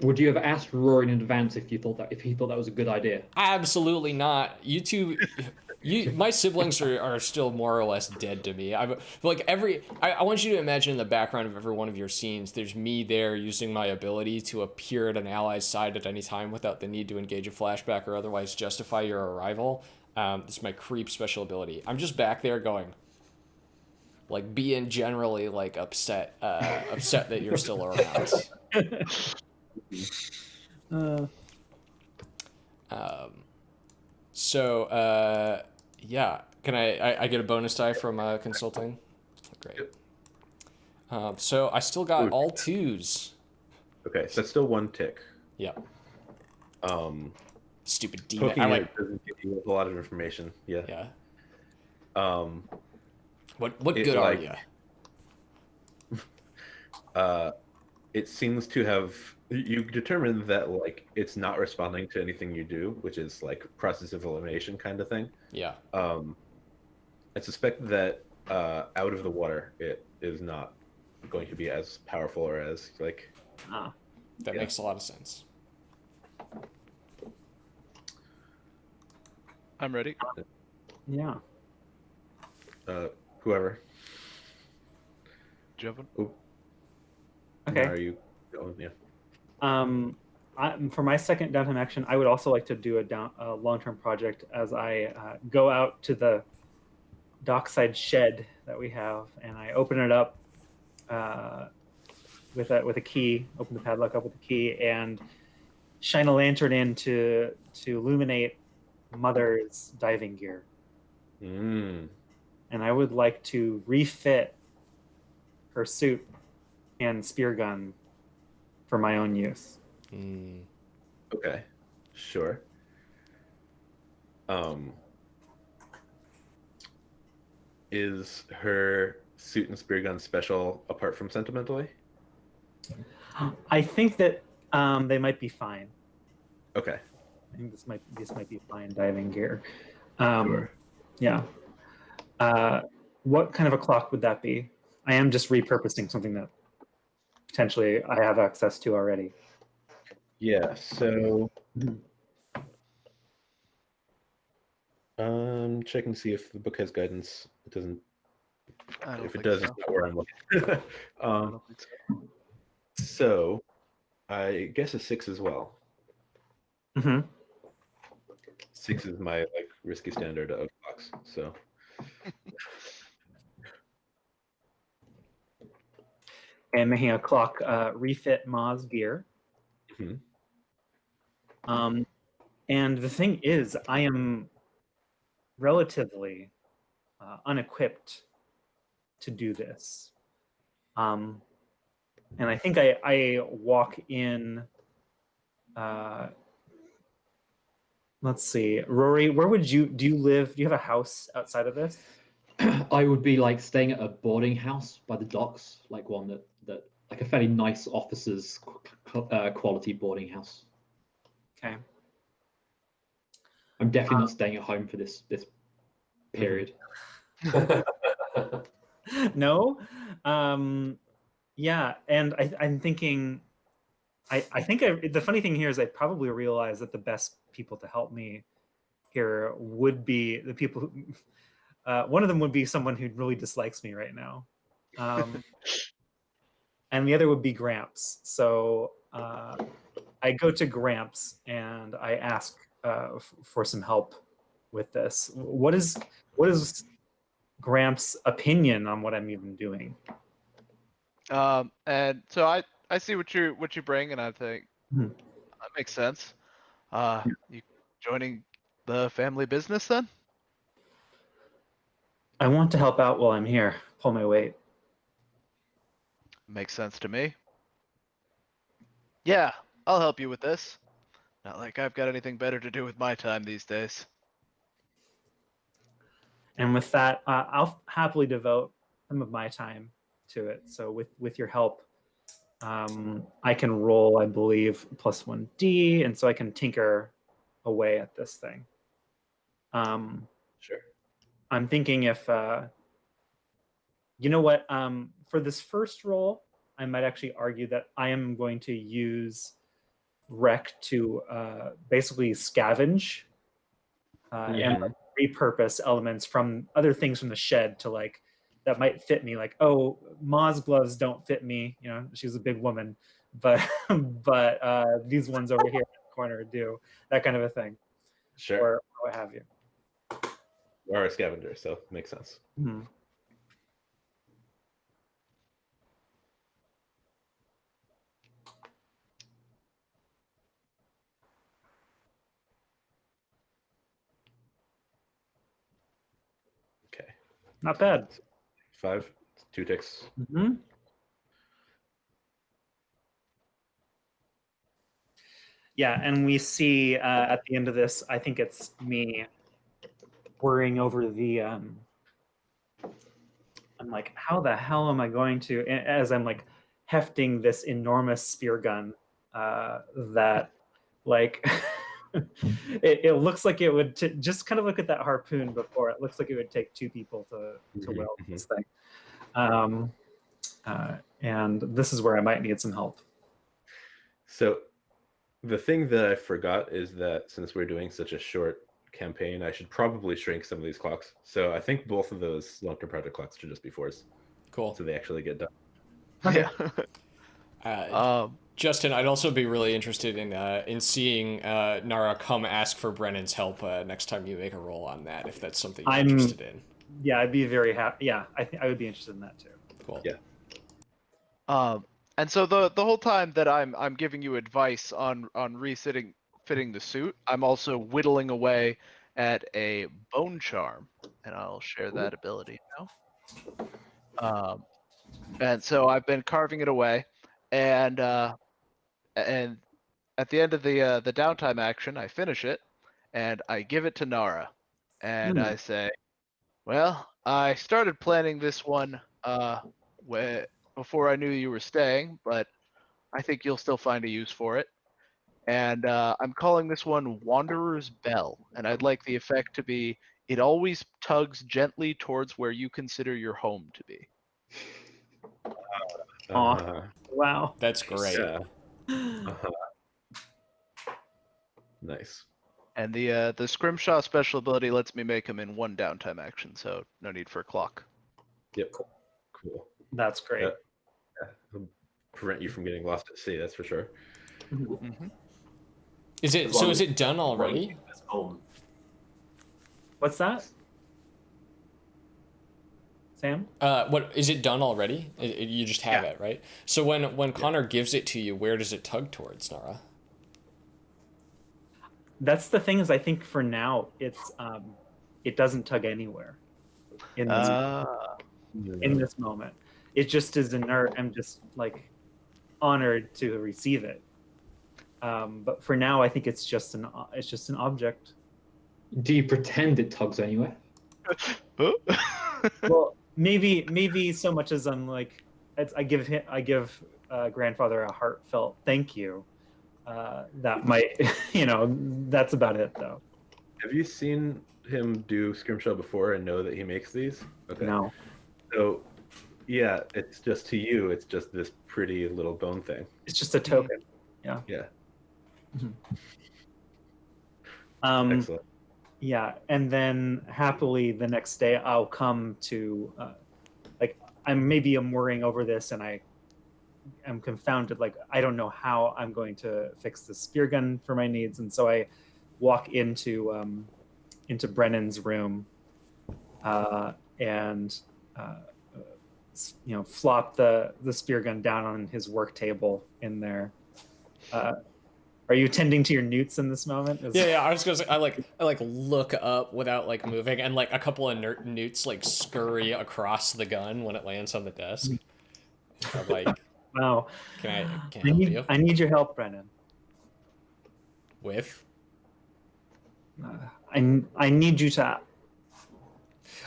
Would you have asked Rory in advance if he thought that was a good idea? Absolutely not. You two, my siblings are still more or less dead to me. I want you to imagine in the background of every one of your scenes, there's me there using my ability to appear at an ally's side at any time without the need to engage a flashback or otherwise justify your arrival. This is my creep special ability. I'm just back there going, like, being generally like upset that you're still around. Can I get a bonus die from consulting? Great. So I still got Ooh. all 2s. Okay, so that's still 1 tick. Yeah. Stupid demon. Poking I it like. doesn't give you a lot of information. Yeah. Yeah. Um, What it, good are like, you? It seems to have you determined that like it's not responding to anything you do, which is like process of elimination kind of thing. Yeah. I suspect that out of the water, it is not going to be as powerful or as like. That makes a lot of sense. I'm ready. Yeah. Whoever. Jumping. Okay. Are you going? Yeah. For my second downtime action, I would also like to do a long-term project as I go out to the dockside shed that we have, and I open it up with a key. Open the padlock up with a key, and shine a lantern in to illuminate Mother's diving gear. Mm. And I would like to refit her suit and spear gun for my own use. Okay, sure. Is her suit and spear gun special apart from sentimentally? I think that they might be fine. Okay. I think this might be fine diving gear. Sure. Yeah. What kind of a clock would that be? I am just repurposing something that potentially I have access to already. Yeah. So, checking to see if the book has guidance. It doesn't. I don't If it think does, so. it's not where I'm looking. I don't think so. So, I guess a 6 as well. Mm-hmm. 6 is my like risky standard of clocks. So. And making a clock refit Ma's gear. Mhm. And the thing is, I am relatively unequipped to do this. And I think I walk in. Let's see, Rauiri, where would do you live? Do you have a house outside of this? I would be like staying at a boarding house by the docks, like one that like a fairly nice officers quality boarding house. Okay. I'm definitely not staying at home for this period. No. Yeah, and I'm thinking. I think the funny thing here is I probably realize that the best people to help me here would be the people who. One of them would be someone who really dislikes me right now, and the other would be Gramps. So I go to Gramps and I ask for some help with this. What is Gramps' opinion on what I'm even doing? And so I see what you bring, and I think Mhm. that makes sense. You joining the family business then? I want to help out while I'm here, pull my weight. Makes sense to me. Yeah, I'll help you with this. Not like I've got anything better to do with my time these days. And with that, I'll happily devote some of my time to it. So with your help, I can roll, I believe, +1d, and so I can tinker away at this thing. Sure. I'm thinking if you know what, for this first roll, I might actually argue that I am going to use Rec to basically scavenge and like, repurpose elements from other things from the shed to like that might fit me. Like, oh, Ma's gloves don't fit me. You know, she's a big woman, but these ones over here in the corner do. That kind of a thing, Sure. or what have you. You are a scavenger, so makes sense. Mhm. Not bad. 5, 2 ticks. Mm-hmm. Yeah, and we see at the end of this, I think it's me worrying over the. I'm like, how the hell am I going to? As I'm like hefting this enormous spear gun that, like, it looks like it would just kind of look at that harpoon before. It looks like it would take 2 people to wield this thing. And this is where I might need some help. So the thing that I forgot is that since we're doing such a short campaign, I should probably shrink some of these clocks. So I think both of those long-term project clocks should just be 4s. Cool. So they actually get done. Okay. Justin, I'd also be really interested in seeing Nara come ask for Brennan's help next time you make a roll on that, if that's something you're interested in. Yeah, I'd be very happy. Yeah, I think I would be interested in that too. Cool. Yeah. And so the whole time that I'm giving you advice on fitting the suit, I'm also whittling away at a bone charm, and I'll share that ability now. And so I've been carving it away, and at the end of the downtime action, I finish it, and I give it to Nara, and I say, "Well, I started planning this one before I knew you were staying, but I think you'll still find a use for it. And I'm calling this one Wanderer's Bell, and I'd like the effect to be, it always tugs gently towards where you consider your home to be." Wow. That's great. Yeah. Nice. And the Scrimshaw special ability lets me make them in 1 downtime action, so no need for a clock. Yep. Cool. That's great. It'll prevent you from getting lost at sea, that's for sure. Mm-hmm. Is it done already? What's that? Sam? What is it done already? You just have it, right? So when Conor gives it to you, where does it tug towards, Nara? That's the thing, is I think for now it's it doesn't tug anywhere in this moment. It just is inert. I'm just like honored to receive it. But for now, I think it's just an object. Do you pretend it tugs anywhere? Well, maybe so much as I'm like, I give grandfather a heartfelt thank you. That might, that's about it though. Have you seen him do Scrimshaw before and know that he makes these? Okay. No. So, yeah, it's just to you, it's just this pretty little bone thing. It's just a token. Yeah. Yeah. Excellent. Yeah, and then happily the next day I'll come to, I'm worrying over this, and I am confounded. Like, I don't know how I'm going to fix the spear gun for my needs, and so I walk into Brennan's room, and flop the spear gun down on his work table in there. Are you tending to your newts in this moment? Yeah. I was gonna say, I look up without moving, and a couple of newts scurry across the gun when it lands on the desk. I'm like, wow. Can I help you? I need your help, Brennan. With? I need you to.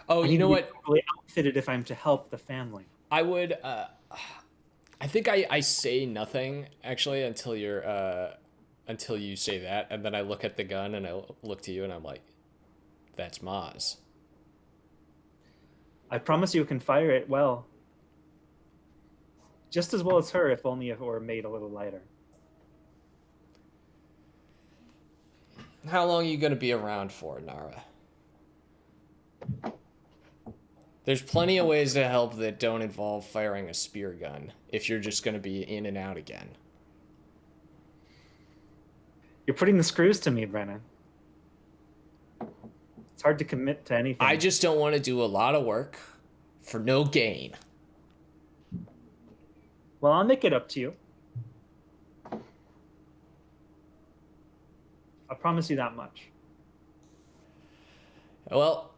Oh, you know what? Really outfitted if I'm to help the family. I would. I think I say nothing actually until you say that, and then I look at the gun and I look to you and I'm like, "That's Maz." I promise you can fire it well. Just as well as her, if only if it were made a little lighter. How long are you going to be around for, Nara? There's plenty of ways to help that don't involve firing a spear gun, if you're just going to be in and out again. You're putting the screws to me, Brennan. It's hard to commit to anything. I just don't want to do a lot of work for no gain. Well, I'll make it up to you. I promise you that much. Well,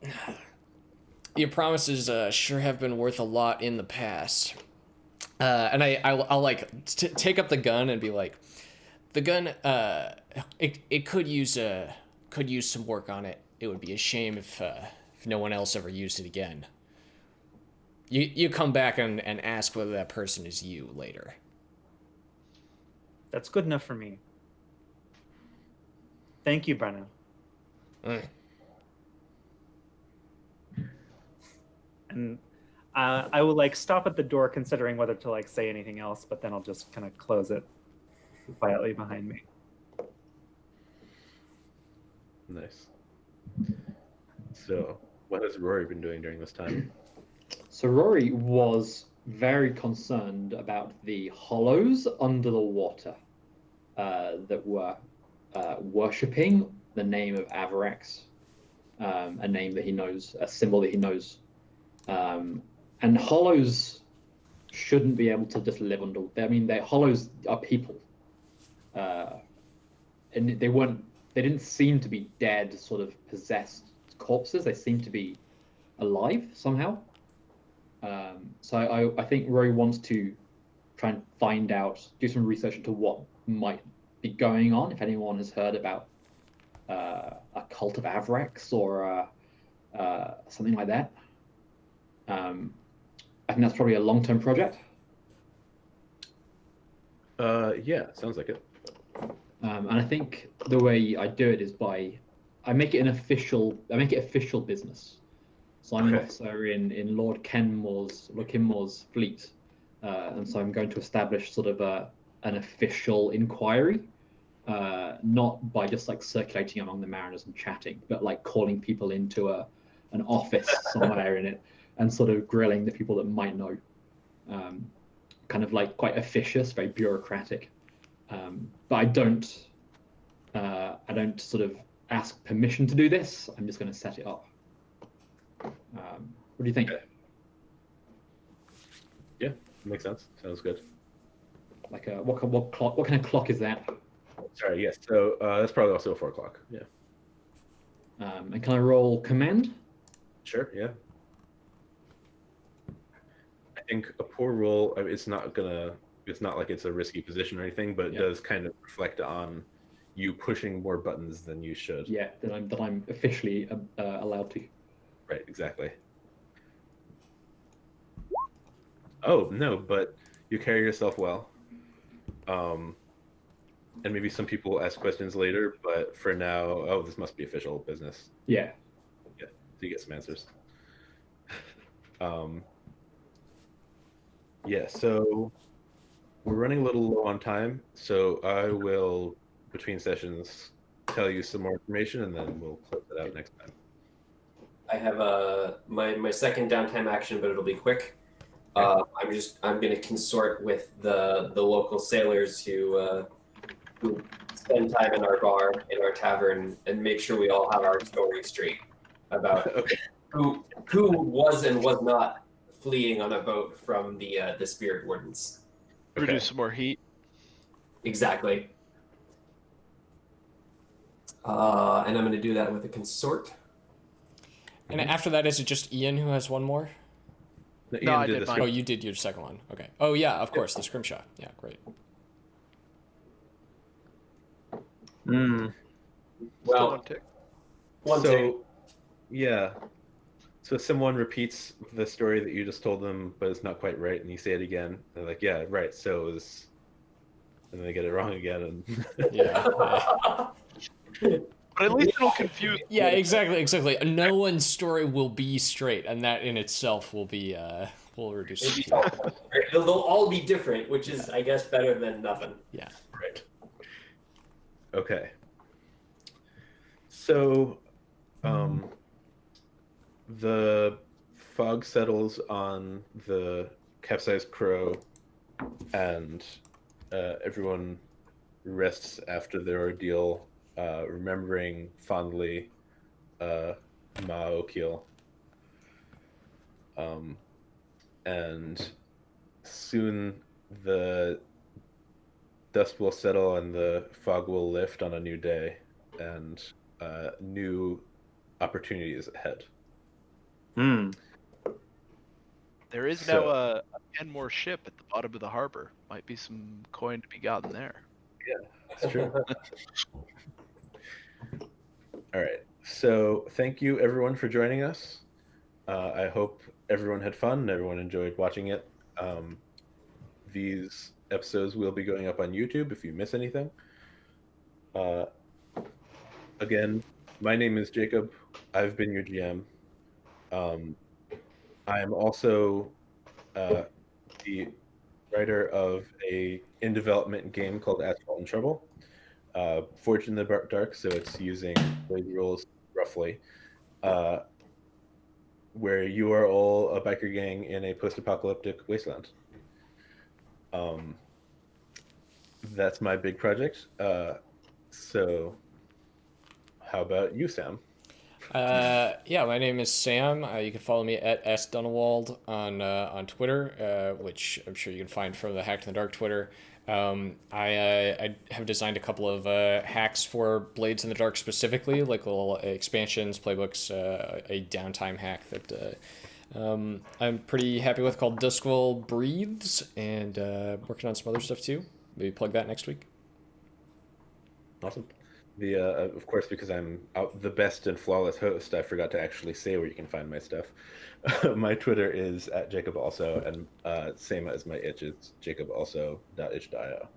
Your promises sure have been worth a lot in the past. And I'll like take up the gun and be like, the gun, it could use some work on it. It would be a shame if no one else ever used it again. You come back and ask whether that person is you later. That's good enough for me. Thank you, Brennan. And I will like stop at the door, considering whether to like say anything else, but then I'll just kind of close it quietly behind me. Nice. So, what has Rauiri been doing during this time? So Rauiri was very concerned about the hollows under the water that were worshipping the name of Avarax, a name that he knows, a symbol that he knows. And hollows shouldn't be able to just live under. I mean, hollows are people, and they didn't seem to be dead, sort of possessed corpses. They seemed to be alive somehow. So I think Roy wants to try and find out, do some research into what might be going on. If anyone has heard about a cult of Avarax or something like that. I think that's probably a long-term project. Yeah, sounds like it. And I think the way I do it is I make it official business. So I'm an officer in Lord Kinmore's fleet, and so I'm going to establish sort of an official inquiry, not by just like circulating among the mariners and chatting, but like calling people into an office somewhere in it and sort of grilling the people that might know. Kind of like quite officious, very bureaucratic. But I don't sort of ask permission to do this. I'm just going to set it up. What do you think? Yeah, makes sense. Sounds good. Like what kind of clock is that? Sorry, yes. So that's probably also 4 o'clock. Yeah. And can I roll command? Sure. Yeah. I think a poor roll. I mean, it's not like it's a risky position or anything, but it does kind of reflect on you pushing more buttons than you should. Yeah, that I'm officially allowed to. Right. Exactly. Oh no, but you carry yourself well. And maybe some people will ask questions later, but for now, this must be official business. Yeah. Yeah. So you get some answers. Yeah, so we're running a little low on time, so I will, between sessions, tell you some more information, and then we'll close it out next time. I have my second downtime action, but it'll be quick. I'm going to consort with the local sailors who spend time in our bar, in our tavern, and make sure we all have our story straight about who was and was not fleeing on a boat from the spirit wardens. Produce some more heat. Exactly. And I'm going to do that with a consort. And after that, is it just Ian who has one more? No, I did mine. Oh, you did your second one. Okay. Oh, yeah, of course, the scrimshaw. Yeah, great. Well, one tick. Yeah. So someone repeats the story that you just told them, but it's not quite right, and you say it again. They're like, "Yeah, right." So it was, and then they get it wrong again, and yeah. But at least it'll confuse. Yeah, exactly. No one's story will be straight, and that in itself will be will reduce. They'll all be different, which is, I guess, better than nothing. Yeah. Right. Okay. So, the fog settles on the capsized crow, and everyone rests after their ordeal, remembering fondly Maokil. And soon the dust will settle and the fog will lift on a new day, and new opportunities ahead. Hmm. There is now a Kenmore ship at the bottom of the harbor. Might be some coin to be gotten there. That's true. All right. So thank you everyone for joining us. I hope everyone had fun and everyone enjoyed watching it. These episodes will be going up on YouTube if you miss anything. Again, my name is Jacob. I've been your GM. I am also the writer of a in development game called Asphalt and Trouble. Forged in the Dark, so it's using Blade rules roughly, where you are all a biker gang in a post-apocalyptic wasteland. That's my big project. So, how about you, Sam? Yeah, my name is Sam. You can follow me at sdunwald on Twitter, which I'm sure you can find from the Hacked in the Dark Twitter. I have designed a couple of hacks for Blades in the Dark specifically, like little expansions, playbooks, a downtime hack that I'm pretty happy with called Duskwell Breathes, and working on some other stuff too. Maybe plug that next week. Awesome. The of course, because I'm the best and flawless host, I forgot to actually say where you can find my stuff. My Twitter is at Jacob also, and same as my itch is jacobalso.itch.io.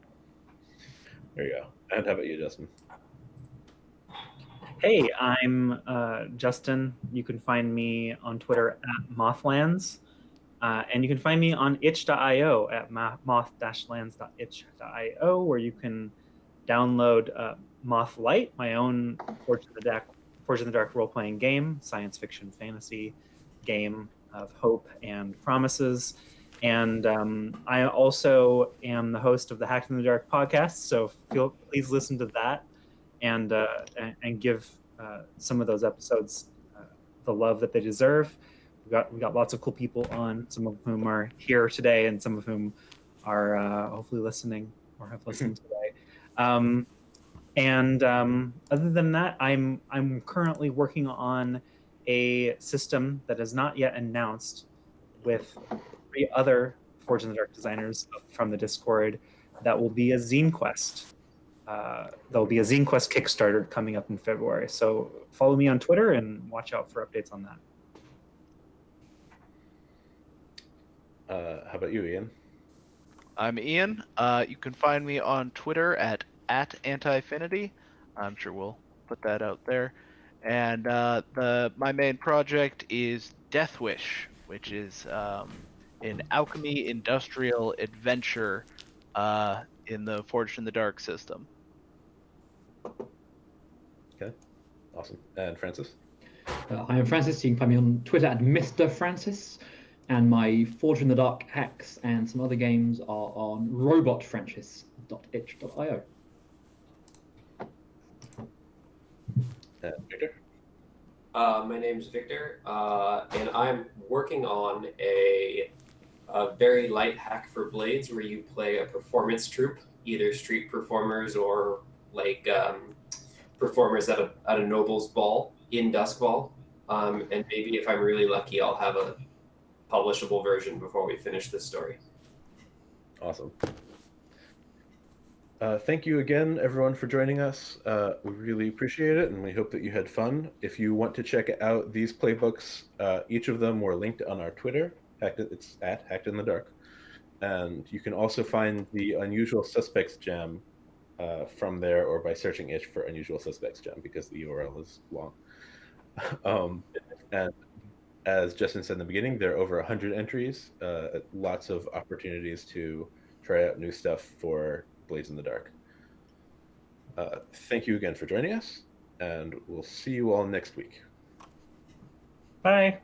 There you go. And how about you, Justin? Hey, I'm Justin. You can find me on Twitter at Mothlands. And you can find me on itch.io at moth-lands.itch.io, where you can download Moth Light, my own Forge in the Dark role-playing game, science fiction fantasy game of hope and promises. And I also am the host of the Hacked in the Dark podcast, so please listen to that and give some of those episodes the love that they deserve. We got lots of cool people on, some of whom are here today, and some of whom are hopefully listening or have listened today. Other than that, I'm currently working on a system that is not yet announced with 3 other Forge in the Dark designers from the Discord. That will be a zine quest. There'll be a zine quest Kickstarter coming up in February. So follow me on Twitter and watch out for updates on that. How about you, Ian? I'm Ian. You can find me on Twitter at @antifinity. I'm sure we'll put that out there. And my main project is Death Wish, which is an alchemy industrial adventure in the Forged in the Dark system. Okay, awesome. And Francis? I am Francis. You can find me on Twitter at Mr. Francis. And my Forge in the Dark hacks and some other games are on robotfrancis.itch.io. Victor? My name's Victor, and I'm working on a very light hack for Blades where you play a performance troupe, either street performers or like performers at a noble's ball in Duskwall. And maybe if I'm really lucky, I'll have a publishable version before we finish this story. Awesome. Thank you again, everyone, for joining us. We really appreciate it, and we hope that you had fun. If you want to check out these playbooks, each of them were linked on our Twitter. It's at Hacked in the Dark. And you can also find the Unusual Suspects Jam from there, or by searching itch for Unusual Suspects Jam, because the URL is long. And as Justin said in the beginning, there are over 100 entries, lots of opportunities to try out new stuff for Blades in the Dark. Thank you again for joining us, and we'll see you all next week. Bye.